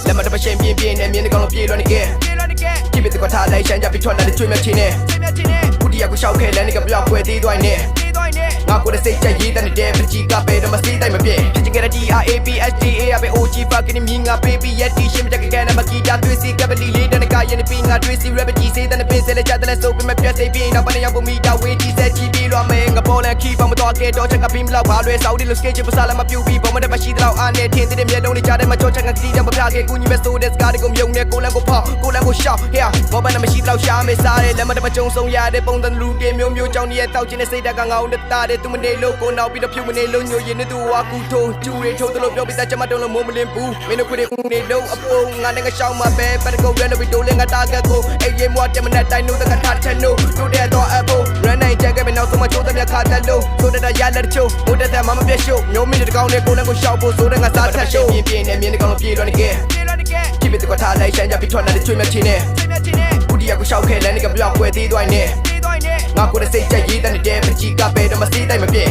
လက်မတပရှင်ပြင်းပြင်းနဲ့မြင်းတကောင်လုံးပြေလွှမ်းနေခဲ့ကြည့်ပြီးတော့ထားလိုက်ရှမ်းကြပြီးထွက်လာတဲ့ကျွေးမြချင်းနဲ့ဘူးတီယာကိုရှောက်ခဲ့လမ်းတွေကပြောက်ခွဲသေးသွားနေငါကိုယ်စိတ်ကြရေးတဲ့တဲ့ပကြီးကပဲတော့မစိတိုင်းမပြည့်ဖြစ်ချင်ခဲ့တဲ့ DRAPSDA ပဲ OG fucking မြင်းငါ baby ရဲ့တီရှင်းမတက်ကကန်နဲ့မကီတာသွေးစီကပလီလေးတနကရင်ပြီးငါသွေးစီ rap ကြီးစေးတဲ့ပင်စဲလက်ချတဲ့ဆိုပြီးမပြတ်စိပြင်းတော့ပနေရောက်ပုံမီတာဝေးကြီးဆက်ချီပြီးလွှမ်းမယ်ငါပေါ်လန်ခီပေါမတော်ခဲ့တော့ချက်ကပြီးမလောက်ပါလွယ်စောက်ဒီလို skate ပစားလည်းမပြူပြီးပေါ်မတဲ့မရှိတော့အားနဲ့ထင်းတဲ့မျက်လုံးတွေကြားထဲမှာကြောချက်ကစီးတယ်မပြခဲ့ကူညီမဲ့ဆိုတဲ့စကားတွေကိုမြုံနဲ့ကိုလန်ကိုဖောက်ကိုလန်ကိုရှောက် here ဘောပန်မရှိတော့ရှာမေးစားတယ်လက်မတမကြုံဆုံးရတဲ့ပုံစံလူတွေမျိုးမျိုးကြောင့်ရဲ့တောက်ချင်းတဲ့စိတ်ဓာတ်ကငါ့ကိုတားတယ်သူမနေလို့ကိုနောက်ပြီးတော့ဖြူမနေလို့ညိုရင်နဲ့သူဝါကူထုံကျူတွေထုံတယ်လို့ပြောပြီးသားချက်မတုံးလို့မိုးမလင်းဘူးမင်းတို့ခွေတွေဦးနေလို့အပုံငါနဲ့ငါရှောင်းမှာပဲပတ်ကုတ်ရဲလို့ပြီးတိုးလင်းငါတာကက်ကိုအေးရင်မွားတက်မနဲ့တိုင်းလို့တကထားချက်လို့တို့တဲ့တော့အပုံရန်နိုင်ချက်ကပဲနောက်ဆုံးမချိုးတဲ့မြခါတက်လို့ဆိုတဲ့ရလက်ချိုးဟိုတဲ့မမပြတ်ရှုပ်မျိုးမင်းတို့ကောင်းတဲ့ကိုလည်းကိုရှောက်ဖို့ဆိုတဲ့ငါစားထက်ရှုပ်ပြင်းပြင်းနဲ့မြင်းတကောင်လုံးပြေလွှမ်းနေခဲ့ကြည့်ပြီးတော့ထားလိုက်ရှမ်းကြပြီးထွက်လာတဲ့ကျွေးမြချင်းနဲ့ဘူးတီယာကိုရှောက်ခဲ့လမ်းတွေကပြောက်ခွဲသေးသွားနေငါကိုယ်စိတ်ကြရေးတဲ့ပကြီးကပဲတော့မစိတိုင်းမပြည့်